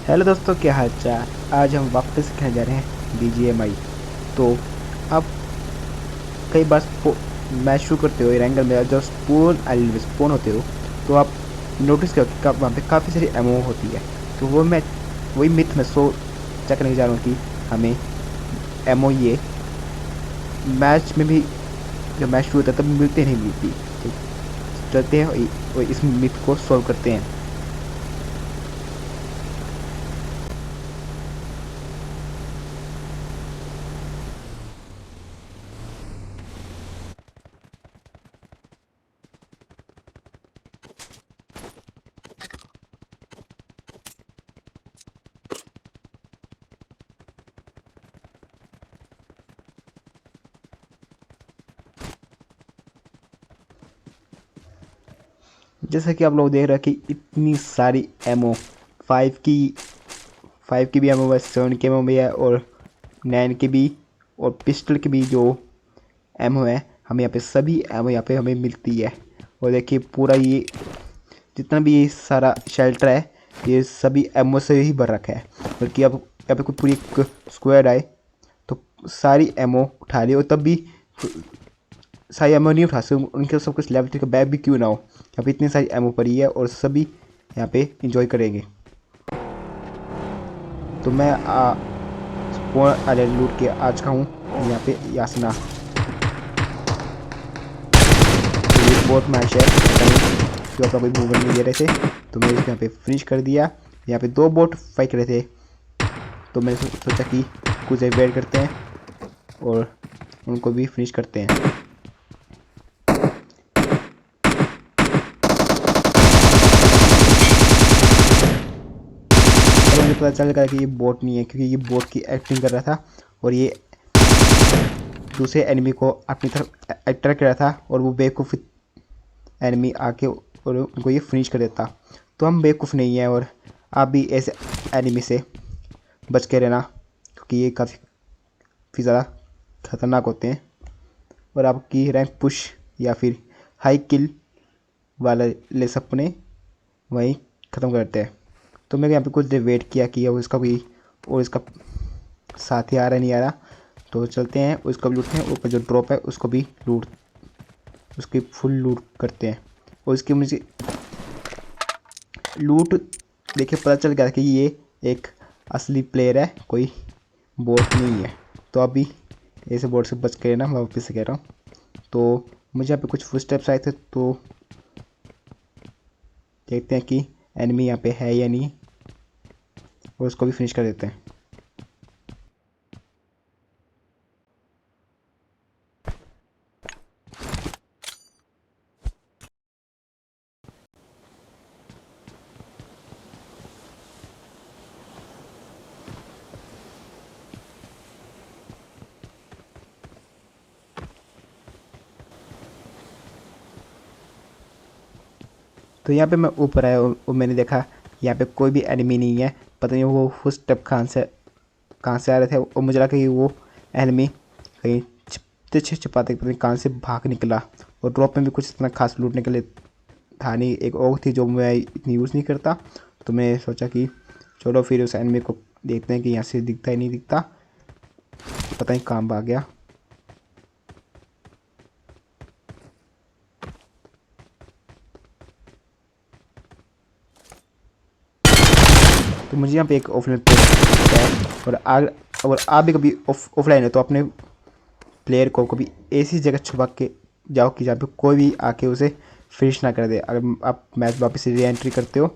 Hello दोस्तों, क्या हाल चाल। आज हम वापस खेलने जा रहे हैं BGMI। तो आप कई बार मैच शुरू करते हो रैंगल में, जब स्पून आइलैंड में स्पोन होते हो तो आप नोटिस करो कि वहाँ पे काफ़ी सारी एमओ होती है। तो वो मैं वही मिथ में चेक करने जा रहा हूँ कि हमें एमओ ये मैच में भी, जब मैच शुरू होता है तब मिलती नहीं मिलती। तो चलते हैं और इस मिथ को सॉल्व करते हैं। जैसा कि आप लोग देख रहे हैं कि इतनी सारी एमओ, फाइव की फाइव की भी एमओ है, 7 की एमओ भी है, और 9 की भी, और पिस्टल की भी जो एमओ है, हमें यहाँ पे सभी एमओ यहाँ पे हमें मिलती है। और देखिए पूरा ये जितना भी ये सारा शेल्टर है, ये सभी एमओ से ही भर रखा है। बल्कि अब यहाँ पे कोई पूरी एक स्क्वाड आए तो सारी एमओ उठा ली, और तब भी सारी एमओ नहीं उठा सकते। उनके सब कुछ लेवल 3 का बैग भी क्यों ना हो, यहाँ पे इतनी सारी एमओ पड़ी है और सभी यहाँ पे इंजॉय करेंगे। तो मैं स्पोन आइलैंड लूट के आ चुका हूँ यहाँ पे यासना। तो ये बहुत मैच है, पता नहीं क्यों अपना कोई मूवमेंट नहीं दे रहे थे। तो मैंने इसको यहाँ पे फिनिश कर दिया। यहाँ पे दो बोट फाइट कर रहे थे, तो मैंने सोचा कि कुछ देर वेट करते हैं और उनको भी फिनिश करते हैं। तो मुझे पता चल गया कि ये बोट नहीं है, क्योंकि ये बोट की एक्टिंग कर रहा था और ये दूसरे एनिमी को अपनी तरफ अट्रैक्ट कर रहा था, और वो बेवकूफ़ एनिमी आके और उनको ये फिनिश कर देता। तो हम बेवकूफ़ नहीं हैं, और आप भी ऐसे एनिमी से बच के रहना, क्योंकि ये काफ़ी ज़्यादा खतरनाक होते हैं और आपकी रैंक पुश या फिर हाई किल वाले सपने वहीं ख़त्म करते हैं। तो मैंने यहाँ पे कुछ देर वेट किया और इसका कोई और इसका साथी आ रहा नहीं आ रहा। तो चलते हैं, उसको भी लूटते हैं, ऊपर जो ड्रॉप है उसको भी उसकी फुल लूट करते हैं। और इसकी मुझे लूट देखिए पता चल गया कि ये एक असली प्लेयर है, कोई बोट नहीं है। तो अभी ऐसे बोट से बच के ना, मैं वापस से कह रहा हूँ। तो मुझे यहाँ पे कुछ फुट स्टेप्स आए थे, तो देखते हैं कि एनिमी यहाँ पे है या नहीं, और उसको भी फिनिश कर देते हैं। तो यहाँ पे मैं ऊपर आया और मैंने देखा यहाँ पे कोई भी एनिमी नहीं है। पता नहीं वो फुट स्टेप कहाँ से आ रहे थे, और मुझे लगा कि वो एनिमी कहीं छिपते छिपाते पता नहीं कहाँ से भाग निकला। और ड्रॉप में भी कुछ इतना खास लूटने के लिए था नहीं। एक और थी जो मैं इतनी यूज़ नहीं करता, तो मैं सोचा कि चलो फिर उस एनिमी को देखते हैं कि यहाँ से दिखता ही नहीं दिखता, पता नहीं कहाँ भाग गया। तो मुझे यहाँ पे एक ऑफलाइन प्लेयर है, और आप भी कभी ऑफलाइन है तो अपने प्लेयर को कभी ऐसी जगह छुपा के जाओ कि जहाँ पे कोई भी आके उसे फिनिश ना कर दे। अगर आप मैच वापस री एंट्री करते हो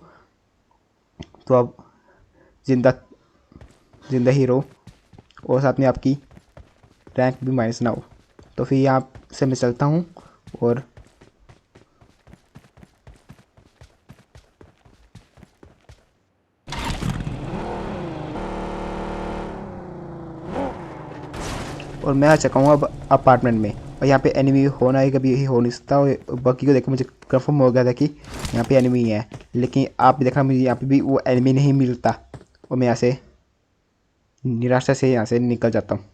तो आप जिंदा जिंदा ही रहो, और साथ में आपकी रैंक भी माइनस ना हो। तो फिर यहाँ से मैं चलता हूँ, और मैं आ चुका हूँ अब अपार्टमेंट में। और यहाँ पे एनिमी होना ही कभी ही हो नहीं सकता। और बाकी को देखो मुझे कंफर्म हो गया था कि यहाँ पे एनिमी है, लेकिन आप भी देखना मुझे यहाँ पे भी वो एनिमी नहीं मिलता, और मैं यहाँ से निराशा से यहाँ से निकल जाता हूँ।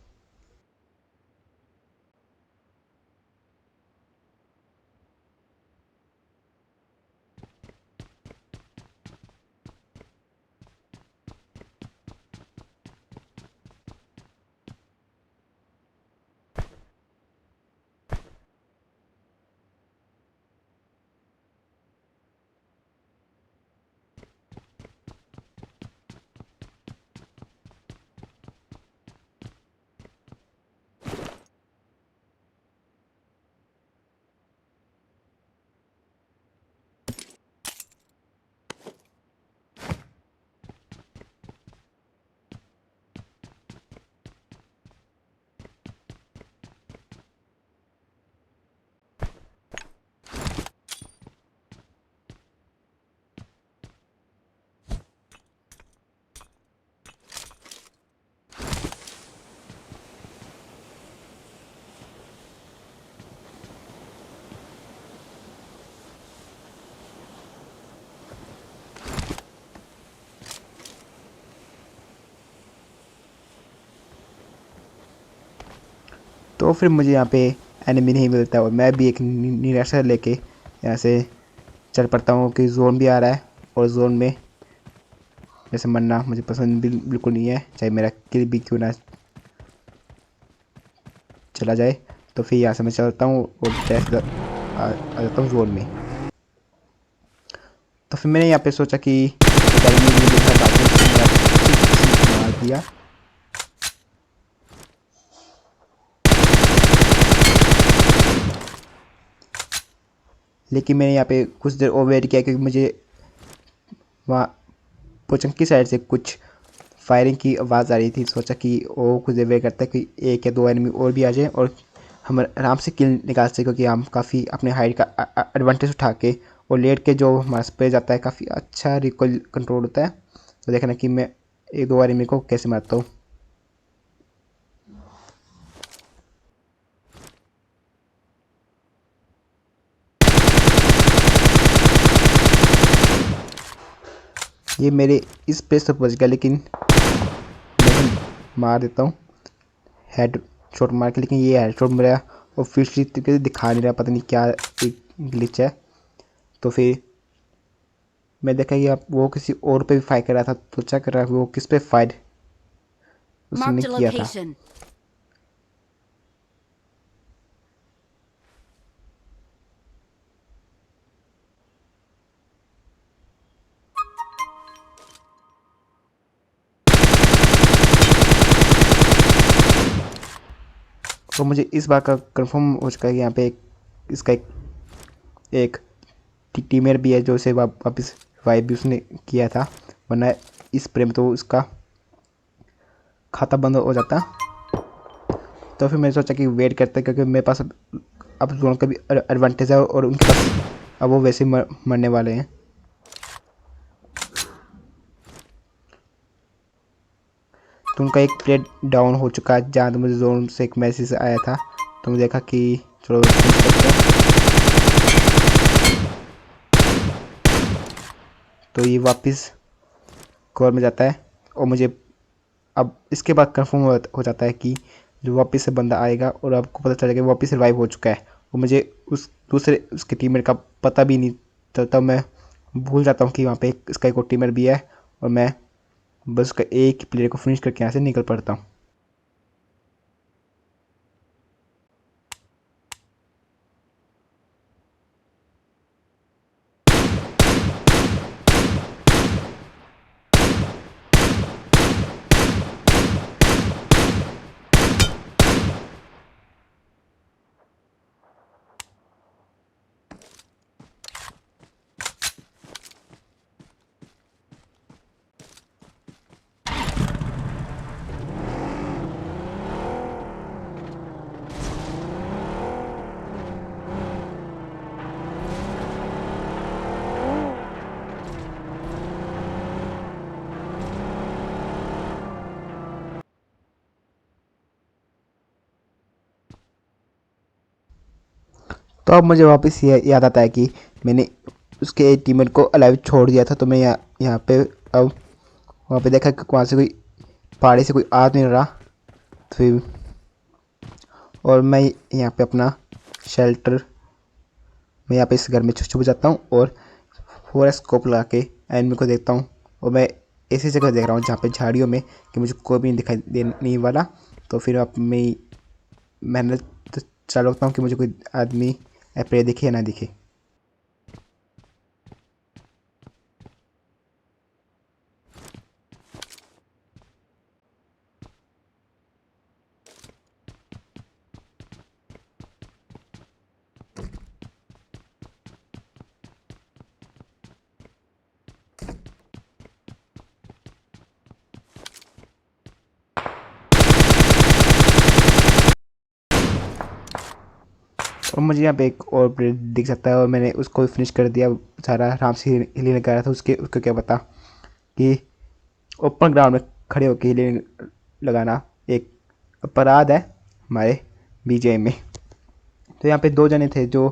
तो फिर मुझे यहाँ पे एनिमी नहीं मिलता और मैं भी एक निराशा लेके यहाँ से चल पड़ता हूँ कि जोन भी आ रहा है और जोन में जैसे मरना मुझे पसंद बिल्कुल नहीं है, चाहे मेरा किल भी क्यों ना चला जाए। तो फिर यहाँ से मैं चलता हूँ और जैसे आ जाता हूँ जोन में। तो फिर मैंने यहाँ पे सोचा कि मार दिया। लेकिन मैंने यहाँ पे कुछ देर और वेट किया क्योंकि मुझे वहाँ पोचंग की साइड से कुछ फायरिंग की आवाज़ आ रही थी। सोचा कि वो कुछ देर वेट करता है कि एक या दो एनिमी और भी आ जाए और हम आराम से किल निकाल सके, क्योंकि हम काफ़ी अपने हाइट का एडवांटेज उठा के और लेट के जो हमारा स्प्रे जाता है काफ़ी अच्छा रिकॉइल कंट्रोल होता है। तो देखना कि मैं एक दो एनिमी को कैसे मारता हूँ। ये मेरे इस पेज तक पहुँच गया, लेकिन मैं मार देता हूँ हेड शॉट मार के, लेकिन ये हेड शॉट मेरा ऑफिशियली तरीके से दिखा नहीं रहा, पता नहीं क्या एक ग्लिच है। तो फिर मैं देखा कि आप वो किसी और पे भी फायर कर रहा था, तो चेक कर रहा है वो किस पे फायर उसने Marked a किया था। location. तो मुझे इस बात का कंफर्म हो चुका है कि यहाँ पे इसका एक टीममेट भी है जो उसे वापस वाइप भी उसने किया था, वरना इस प्रेम तो उसका खाता बंद हो जाता। तो फिर मैंने सोचा कि वेट करते क्योंकि मेरे पास अब दोनों का भी एडवांटेज है और उनके पास अब वो वैसे मरने वाले हैं। तो उनका एक प्लेट डाउन हो चुका है, जहाँ तो मुझे जोन से एक मैसेज आया था। तो मैं देखा कि चलो तो ये वापस कवर में जाता है और मुझे अब इसके बाद कंफर्म हो जाता है कि जो वापस से बंदा आएगा और आपको पता चलेगा कि वापस रिवाइव हो चुका है और मुझे उस दूसरे उसके टीममेट का पता भी नहीं चलता। मैं भूल जाता हूँ कि वहाँ पे इसका एक और टीममेट भी है और मैं बस उसका एक ही प्लेयर को फिनिश करके यहाँ से निकल पड़ता हूँ। तो अब मुझे वापस याद आता है कि मैंने उसके टीममेट को अलाइव छोड़ दिया था। तो मैं यहाँ पे अब वहाँ पे देखा कि वहाँ से कोई पहाड़ी से कोई आ नहीं रहा। तो फिर और मैं यहाँ पे अपना शेल्टर मैं यहाँ पे इस घर में छुप जाता हूँ और पूरा स्कोप लगा के एनिमी को देखता हूँ और मैं ऐसी जगह देख रहा हूँ जहाँ पे झाड़ियों में कि मुझे कोई भी नहीं दिखाई देने वाला। तो फिर अब मैं मेहनत चालू रखता हूँ कि मुझे कोई आदमी प्लेयर दिखे या ना दिखे। और मुझे यहाँ पे एक और प्लेयर दिख सकता है और मैंने उसको भी फिनिश कर दिया। सारा आराम से हीलिंग लगा रहा था उसके उसको क्या पता कि ओपन ग्राउंड में खड़े होकर हीलिंग लगाना एक अपराध है हमारे बीजे में। तो यहाँ पे दो जने थे जो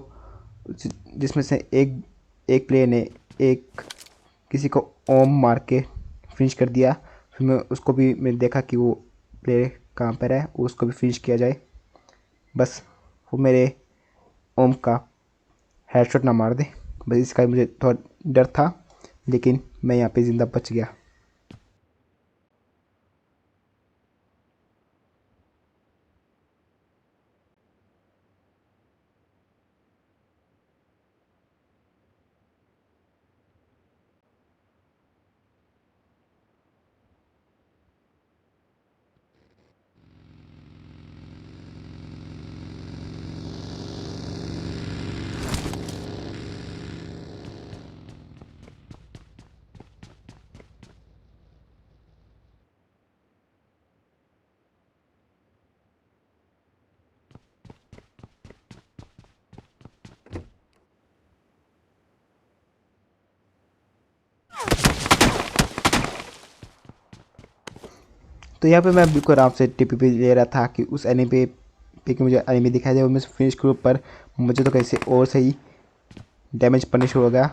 जिसमें से एक एक प्लेयर ने एक किसी को ओम मार के फिनिश कर दिया। फिर मैं उसको भी मैंने देखा कि वो प्लेयर कहाँ पर है, उसको भी फिनिश किया जाए। बस वो मेरे ओम का हेडशॉट ना मार दे, बस इसका ही मुझे थोड़ा डर था, लेकिन मैं यहाँ पे ज़िंदा बच गया। तो यहाँ पे मैं बिल्कुल आराम से टीपीपी ले रहा था कि उस एनिमी पे कि मुझे एनिमी दिखाई दे और मैं फिनिश करूँ, पर मुझे तो कैसे और सही डैमेज पड़ने शुरू हो गया।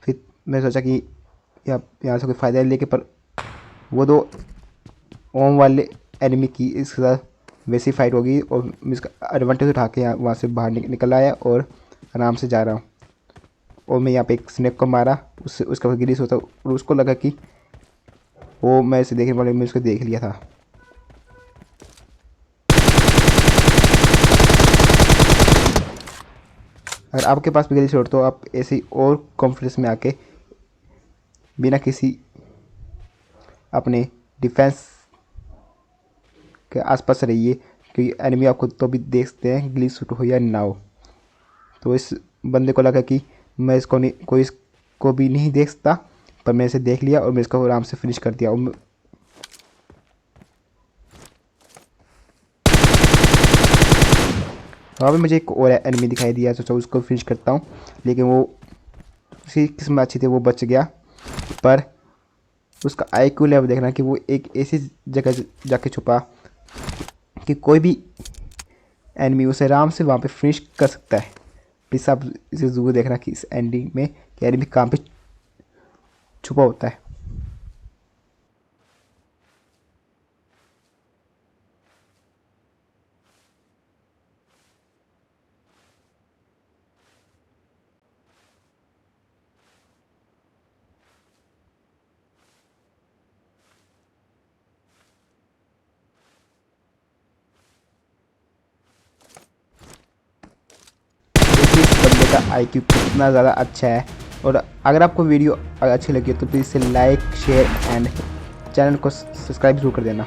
फिर मैं सोचा कि यहाँ से कोई फ़ायदा नहीं, लेके पर वो दो ओम वाले एनिमी की इसके साथ वैसी फाइट होगी और मैं इसका एडवांटेज उठा के यहाँ वहाँ से बाहर निकल आया और आराम से जा रहा हूँ। और मैं यहाँ पे एक स्नेक को मारा, उससे उसका गिरीस होता और उसको लगा कि वो मैं इसे देखने वाले, मैं उसको देख लिया था। अगर आपके पास भी गिरीस हो तो आप ऐसे ही और कॉन्फिडेंस में आके बिना किसी अपने डिफेंस के आसपास रहिए, क्योंकि एनिमी आपको तो भी देख सकते हैं ग्लिच शूट हो या ना हो। तो इस बंदे को लगा कि मैं इसको नहीं, कोई इसको भी नहीं देख सकता, पर मैं इसे देख लिया और मैं इसको आराम से फिनिश कर दिया। और वहाँ पे मुझे एक और एनिमी दिखाई दिया, सोचा उसको फिनिश करता हूँ, लेकिन वो उसकी किस्मत अच्छी थी, वो बच गया। पर उसका आईक्यू लेवल देखना कि वो एक ऐसी जगह जाके छुपा कि कोई भी एनिमी उसे आराम से वहाँ पे फिनिश कर सकता है। प्लीज़ आप इसे ज़रूर देखना कि इस एंडिंग में कि एनिमी कहाँ पे छुपा होता है। देखिए इस बंदे का आईक्यू कितना ज़्यादा अच्छा है। और अगर आपको वीडियो अच्छी लगी तो प्लीज़ इसे लाइक शेयर एंड चैनल को सब्सक्राइब जरूर कर देना।